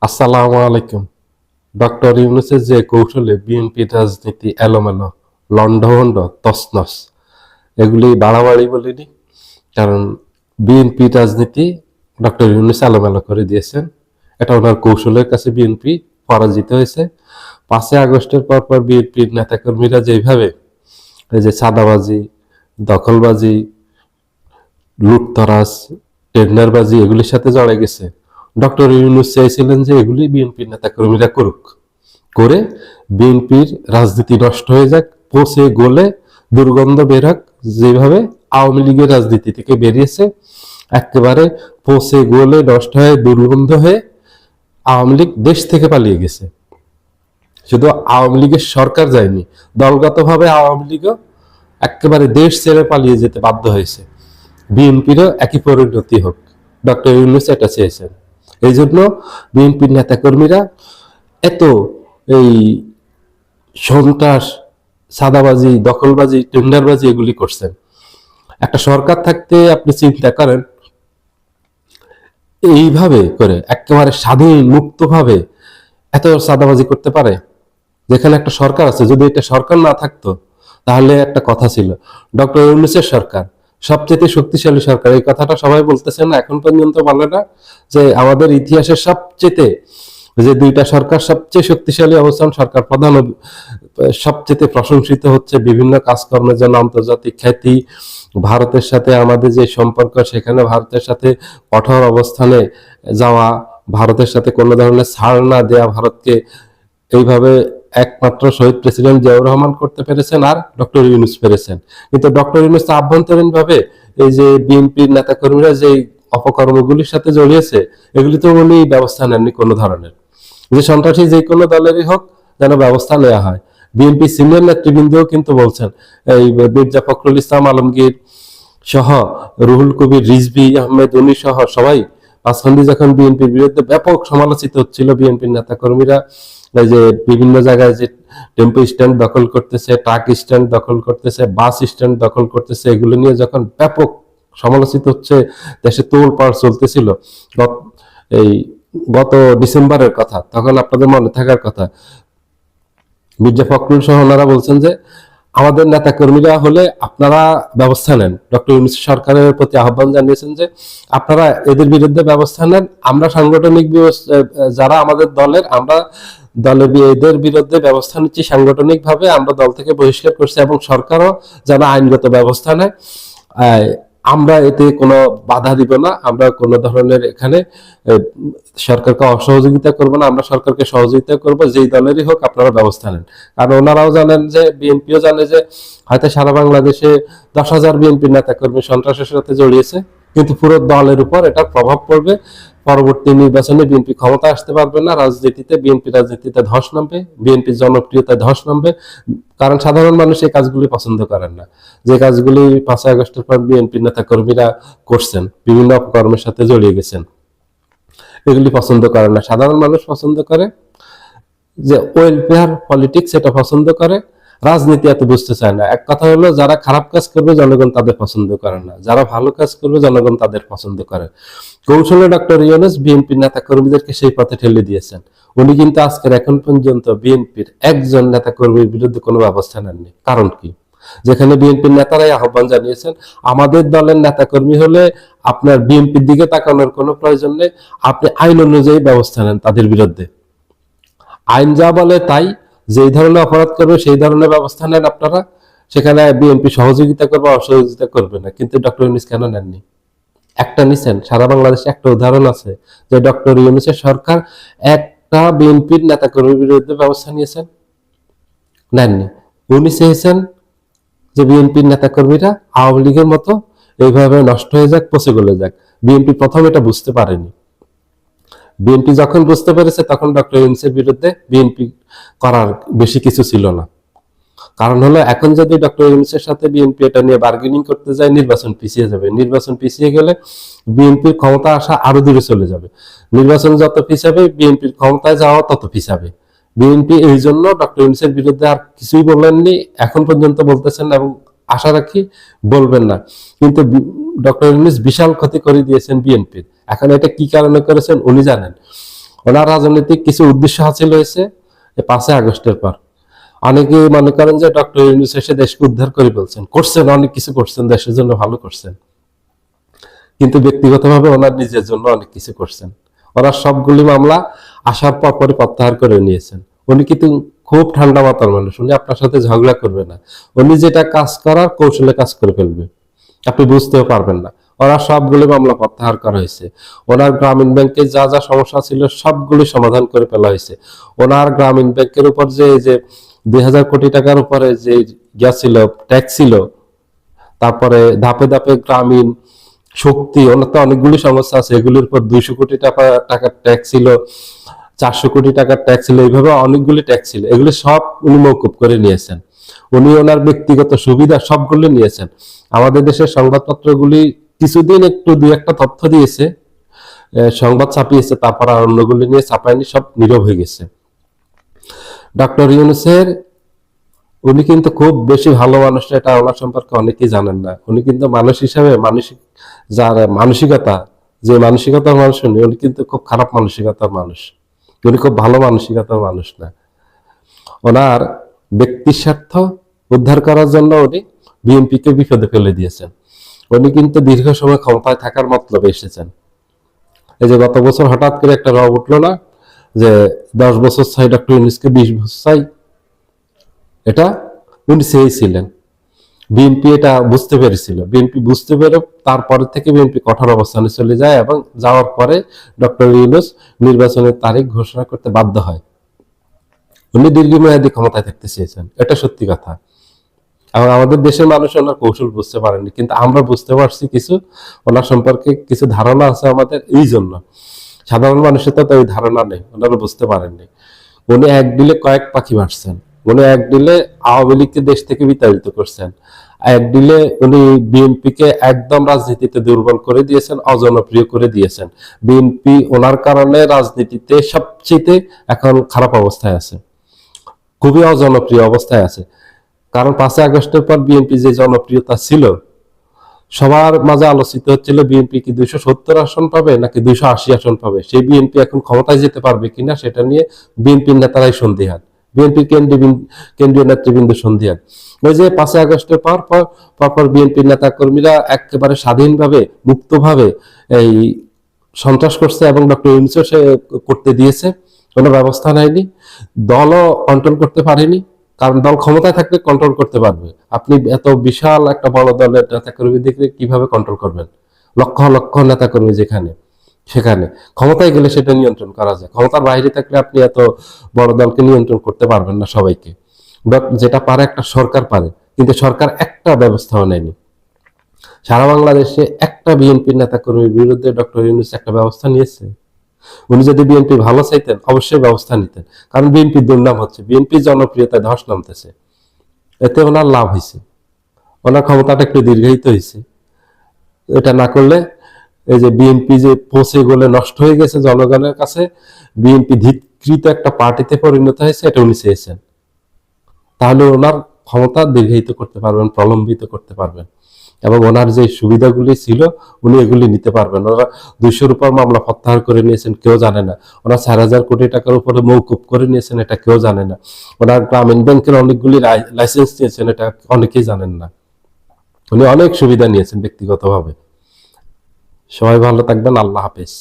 আসসালামু আলাইকুম। ডক্টর ইউনূসের যে কৌশলে বিএনপির রাজনীতি এলোমেলো, লন্ডভন্ড, তছনছ এগুলি বাড়াবাড়ি বলিনি। কারণ বিএনপি রাজনীতি ডক্টর ইউনূস এলোমেলো করে দিয়েছেন। এটা ওনার কৌশলের কাছে বিএনপি পরাজিত হয়েছে। 5ই আগস্টের পর বিএনপির নেতাকর্মীরা যেভাবে এই যে চাঁদাবাজি, দখলবাজি, লুটতরাজ, টেন্ডারবাজি এগুলির সাথে জড়ায় গেছে। ডক্টর ইউনূস চাইছিলেন যে এগুলি বিএনপির নেতাকর্মীরা করুক, করে বিএনপির রাজনীতি নষ্ট হয়ে যাক, পচে গলে দুর্গন্ধ বের হোক। যেভাবে আওয়ামী লীগের রাজনীতি থেকে বেরিয়েছে, একেবারে পচে গলে নষ্ট হয়ে দুর্গন্ধ হয়ে আওয়ামী লীগ দেশ থেকে পালিয়ে গেছে। শুধু আওয়ামী লীগের সরকার যায়নি, দলগতভাবে আওয়ামী লীগও একেবারে দেশ ছেড়ে পালিয়ে যেতে বাধ্য হয়েছে। বিএনপিরও একই পরিণতি হোক, ডক্টর ইউনূস এটা চেয়েছেন। এই জন্য বিএনপির নেতাকর্মীরা এত এই সন্ত্রাস, সাদাবাজি, দখলবাজি, টেন্ডারবাজি এগুলি করছেন। একটা সরকার থাকতে আপনি চিন্তা করেন এইভাবে করে একেবারে স্বাধীন মুক্তভাবে এত সাদাবাজি করতে পারে? যেখানে একটা সরকার আছে, যদি এটা সরকার না থাকতো তাহলে একটা কথা ছিল ডক্টর ইউনূসের সরকার সবচেয়ে শক্তিশালী সরকার। এই কথাটা সবাই বলতেছে না, এখন পর্যন্ত বলে না যে আমাদের ইতিহাসের সবচেয়ে যে দুইটা সরকার সবচেয়ে শক্তিশালী অবস্থান, সরকার প্রধান সবচেয়ে প্রশংসিত হচ্ছে বিভিন্ন কাজকর্মের জন্য আন্তর্জাতিক খ্যাতি, ভারতের সাথে আমাদের যে সম্পর্ক, সেখানে ভারতের সাথে কঠোর অবস্থানে যাওয়া, ভারতের সাথে কোনো ধরনের ছাড় না দেয়া ভারতকে, এইভাবে একমাত্র শহীদ প্রেসিডেন্ট জিয়াউর রহমান করতে পেরেছেন আর ডক্টর ইউনূস পেরেছেন। কিন্তু ডক্টর ইউনূস আভ্যন্তরীণ ভাবে এই যে বিএনপির নেতাকর্মীরা যে অপকর্মগুলির সাথে জড়িয়েছে এগুলি তো উনি ব্যবস্থা নেননি কোনো ধরনের। যে সন্ত্রাসী যে কোনো দলেরই হোক যেন ব্যবস্থা নেওয়া হয়। বিএনপি সিনিয়র নেতৃবৃন্দও কিন্তু বলছেন, এই মির্জা ফখরুল ইসলাম আলমগীর সহ রুহুল কবির রিজভী আহমেদ উনি সহ সবাই পাঁচখন্ডি যখন বিএনপির বিরুদ্ধে ব্যাপক সমালোচিত হচ্ছিল, বিএনপির নেতা কর্মীরা এই যে বিভিন্ন জায়গায় যে টেম্পো স্ট্যান্ড দখল করতেছে, ট্রাক স্ট্যান্ড দখল করতেছে, বাস স্ট্যান্ড দখল করতেছে, এগুলো নিয়ে যখন ব্যাপক সমালোচিত হচ্ছে, দেশে তোলপাড় চলতেছিল এই গত ডিসেম্বরের কথা, তখন আপনাদের মনে থাকার কথা মির্জা ফখরুল সহ ওনারা বলছেন যে আমাদের নেতা কর্মীরা হলে আপনারা ব্যবস্থা নেন। ডক্টর ইউনূস সরকারের প্রতি আহ্বান জানিয়েছেন যে আপনারা এদের বিরুদ্ধে ব্যবস্থা নেন, আমরা সাংগঠনিক যারা আমাদের দলের, আমরা দলের এদের বিরুদ্ধে ব্যবস্থা নিচ্ছি সাংগঠনিক ভাবে, আমরা দল থেকে বহিষ্কার করছি এবং সরকারও যেন আইনগত ব্যবস্থা নেয়। আমরা এতে কোনো বাধা দিব না, আমরা কোনো ধরনের এখানে সরকারকে অসহযোগিতা করব না, আমরা সরকারকে সহযোগিতা করব, যেই দলেরই হোক আপনারা ব্যবস্থা নেন। কারণ ওনারাও জানেন যে বিএনপিও জানে যে হয়তো সারা বাংলাদেশে 10,000 বিএনপির নেতাকর্মী সন্ত্রাসের সাথে জড়িয়েছে, কিন্তু পুরো দলের উপর এটার প্রভাব পড়বে। পরবর্তী নির্বাচনে বিএনপি ক্ষমতা আসতে পারবে না, বিএনপি রাজনীতিতে ধস নামবে, বিএনপির জনপ্রিয়তায় ধস নামবে। কারণ সাধারণ মানুষ এই কাজগুলি পছন্দ করেন না, যে কাজগুলি 5ই আগস্টের পর বিএনপির নেতা কর্মীরা করছেন, বিভিন্ন অপকর্মের সাথে জড়িয়ে গেছেন, এগুলি পছন্দ করে না। সাধারণ মানুষ পছন্দ করে যে ওয়েলফেয়ার পলিটিক্স, এটা পছন্দ করে, রাজনীতি এত বুঝতে চায় না। এক কথা হলো যারা খারাপ কাজ করবে জনগণ তাদের পছন্দ করে না, যারা ভালো কাজ করবে জনগণ তাদের পছন্দ করে। কৌশলে ডক্টর ইউনূস বিএনপির নেতা কর্মীদেরকে সেই পথে ঠেলে দিয়েছেন। উনি কিন্তু আজকের এখন পর্যন্ত বিএনপির একজন নেতা কর্মীর বিরুদ্ধে কোনো ব্যবস্থা নেননি। কারণ কি? যেখানে বিএনপির নেতারাই আহ্বান জানিয়েছেন আমাদের দলের নেতাকর্মী হলে আপনার বিএনপির দিকে তাকানোর কোনো প্রয়োজন নেই, আপনি আইন অনুযায়ী ব্যবস্থা নেন তাদের বিরুদ্ধে। আইন যা বলে তাই, যেই ধরনের অপরাধ করবে সেই ধরনের ব্যবস্থা নেন আপনারা, সেখানে বিএনপি সহযোগিতা করবে, অসহযোগিতা করবে না। কিন্তু ডক্টর ইউনূস কেন নেননি? একটা নিছেন, সারা বাংলাদেশে একটা উদাহরণ আছে যে ডক্টর ইউনূসের সরকার একটা বিএনপির নেতাকর্মীর বিরুদ্ধে ব্যবস্থা নিয়েছেন? নেননি। উনি চেয়েছেন যে বিএনপির নেতাকর্মীরা আওয়ামী লীগের মতো এইভাবে নষ্ট হয়ে যাক, পচে গলে যাক। বিএনপি প্রথম এটা বুঝতে পারেনি। বিএনপি যখন বুঝতে পেরেছে তখন ডক্টর ইউনূসের বিরুদ্ধে বিএনপি করার বেশি কিছু ছিল না। কারণ হলো এখন যদি ডক্টর ইউনূসের সাথে বিএনপি এটা নিয়ে বার্গেনিং করতে যায়, নির্বাচন পিছিয়ে যাবে। নির্বাচন পিছিয়ে গেলে বিএনপির ক্ষমতা আসা আরো দূরে চলে যাবে। নির্বাচন যত পিছাবে বিএনপির ক্ষমতায় যাওয়া তত পিছাবে। বিএনপি এই জন্য ডক্টর ইউনূসের বিরুদ্ধে আর কিছুই বলেননি, এখন পর্যন্ত বলতেছেন এবং আশা রাখি বলবেন না। কিন্তু ডক্টর ইউনূস বিশাল ক্ষতি করে দিয়েছেন বিএনপির। এখন এটা কি কারণে করেছেন উনি জানেন। ওনার রাজনৈতিক কিছু উদ্দেশ্য হাসিল হয়েছে এই 5ই আগস্টের পর। অনেকে মনে করেন যে ডক্টর ইউনূস এসে দেশকে উদ্ধার করে বলছেন, করছেন, অনেক কিছু করছেন, দেশের জন্য ভালো করছেন, কিন্তু ব্যক্তিগতভাবে ওনার নিজের জন্য অনেক কিছু করছেন। ওনার সবগুলি মামলা আসার পর পরে প্রত্যাহার করে নিয়েছেন। উনি কিন্তু খুব ঠান্ডা মাথার মানুষ, উনি আপনার সাথে ঝগড়া করবে না, উনি যেটা কাজ করার কৌশলে কাজ করে ফেলবে, আপনি বুঝতেও পারবেন না। ওনার সবগুলি মামলা প্রত্যাহার করা হয়েছে। ওনার গ্রামীণ ব্যাংকে যা যা সমস্যা ছিল সবগুলি সমাধান করে ফেলা হয়েছে। ওনার গ্রামীণ ব্যাংকের উপর যে 2000 কোটি টাকার উপরে যে ছিল, ট্যাক্স ছিল, তারপরে ধাপে ধাপে গ্রামীণ শক্তি, ওনার তো অনেকগুলি সমস্যা আছে, এগুলির উপর 200 কোটি টাকার ট্যাক্স ছিল, 400 কোটি টাকার ট্যাক্স ছিল, এইভাবে অনেকগুলি ট্যাক্স ছিল, এগুলি সব উনি মওকুফ করে নিয়েছেন। উনি ওনার ব্যক্তিগত সুবিধা সবগুলো নিয়েছেন। আমাদের দেশের সংবাদপত্রগুলি কিছুদিন একটু দুই একটা তথ্য দিয়েছে, সংবাদ ছাপিয়েছে, তারপর আর অন্যগুলি নিয়ে ছাপায়নি, সব নীরব হয়ে গেছে। ডক্টর ইউনূসের উনি কিন্তু খুব বেশি ভালো মানুষ, এটা ওনার সম্পর্কে অনেকেই জানেন না। উনি কিন্তু মানুষ হিসাবে, মানসিক যার মানসিকতা, যে মানসিকতার মানুষ উনি কিন্তু খুব খারাপ মানসিকতার মানুষ, উনি খুব ভালো মানসিকতার মানুষ না। ওনার ব্যক্তির স্বার্থ উদ্ধার করার জন্য উনি বিএনপিকে বিপদে ফেলে দিয়েছেন। উনি কিন্তু দীর্ঘ সময় ক্ষমতায় থাকার মতলবে এসেছেন। এই যে গত বছর হঠাৎ করে একটা রব উঠলো না যে 10 বছর চাই ডক্টর ইউনূসকে, 20 বছর চাই, এটা উনি চেয়েছিলেন। বিএনপি এটা বুঝতে পেরেছিল, বিএনপি বুঝতে পেরে তারপরে থেকে বিএনপি কঠোর অবস্থানে চলে যায়, এবং যাওয়ার পরে ডক্টর ইউনূস নির্বাচনের তারিখ ঘোষণা করতে বাধ্য হয়। উনি দীর্ঘমেয়াদী ক্ষমতায় থাকতে চেয়েছেন, এটা সত্যি কথা। এবং আমাদের দেশের মানুষ ওনার কৌশল বুঝতে পারেনি, কিন্তু আমরা বুঝতে পারছি কিছু, ওনার সম্পর্কে কিছু ধারণা আছে আমাদের। এই জন্য সাধারণ মানুষের তো ওই ধারণা নেই, ওনারা বুঝতে পারেননি। উনি এক ডিলে কয়েক পাখি মারছেন। উনি এক ডিলে আওয়ামী লীগকে দেশ থেকে বিতাড়িত করছেন, এক ডিলে উনি বিএনপিকে একদম রাজনীতিতে দুর্বল করে দিয়েছেন, অজনপ্রিয় করে দিয়েছেন। বিএনপি ওনার কারণে রাজনীতিতে সবচেয়ে এখন খারাপ অবস্থায় আছে, খুবই অজনপ্রিয় অবস্থায় আছে। কারণ 5ই আগস্টের পর বিএনপি যে জনপ্রিয়তা ছিল, সবার মাঝে আলোচিত হচ্ছিল বিএনপি কি 270 আসন পাবে নাকি 280 আসন পাবে, সেই বিএনপি এখন ক্ষমতায় যেতে পারবে কিনা সেটা নিয়ে বিএনপির নেতারাই সন্দিহান, বিএনপির কেন্দ্রীয় নেতৃবৃন্দ সন্দিহান। ওই যে 5ই আগস্টের পর বিএনপির নেতা কর্মীরা একেবারে স্বাধীনভাবে, মুক্তভাবে এই সন্ত্রাস করছে, এবং ডক্টর ইউনূসও সে করতে দিয়েছে, কোনো ব্যবস্থা নেয়নি, দলও কন্ট্রোল করতে পারেনি। কারণ দল ক্ষমতায় থাকলে কন্ট্রোল করতে পারবে, আপনি এত বিশাল একটা বড় দলের নেতাকর্মীদেরকে কিভাবে কন্ট্রোল করবেন? লক্ষ লক্ষ নেতাকর্মী যেখানে সেখানে, ক্ষমতায় গেলে সেটা নিয়ন্ত্রণ করা যায়, ক্ষমতার বাইরে থাকলে আপনি এত বড় দলকে নিয়ন্ত্রণ করতে পারবেন না সবাইকে। যেটা পারে একটা সরকার পারে, কিন্তু সরকার একটা ব্যবস্থাও নেয়নি। সারা বাংলাদেশে একটা বিএনপির নেতাকর্মীর বিরুদ্ধে ডক্টর ইউনূস একটা ব্যবস্থা নিয়েছে? উনি যদি বিএনপি ভালো চাইতেন অবশ্যই ব্যবস্থা নিতেন, কারণ বিএনপির দুর্নাম হচ্ছে, বিএনপির জনপ্রিয়তায় ধস নামতেছে, এতে ওনার লাভ হয়েছে, ওনার ক্ষমতাটা একটু দীর্ঘায়িত হয়েছে। এটা না করলে এই যে বিএনপি যে পৌঁছে গেলে নষ্ট হয়ে গেছে জনগণের কাছে, বিএনপি ধিক্কৃত একটা পার্টিতে পরিণত হয়েছে, এটা উনি চেয়েছেন। তাহলে ওনার ক্ষমতা দীর্ঘায়িত করতে পারবেন, প্রলম্বিত করতে পারবেন, এবং ওনার যে সুবিধাগুলি ছিল উনি এগুলি নিতে পারবেন। ওরা 200-র উপর মামলা প্রত্যাহার করে নিয়েছেন, কেউ জানে না। ওনার 4000 কোটি টাকার উপরে মওকুফ করে নিয়েছেন, এটা কেউ জানে না। ওনার গ্রামীণ ব্যাংকের অনেকগুলি লাইসেন্স নিয়েছেন, এটা অনেকেই জানেন না। উনি অনেক সুবিধা নিয়েছেন ব্যক্তিগতভাবে। সবাই ভালো থাকবেন, আল্লাহ হাফেজ।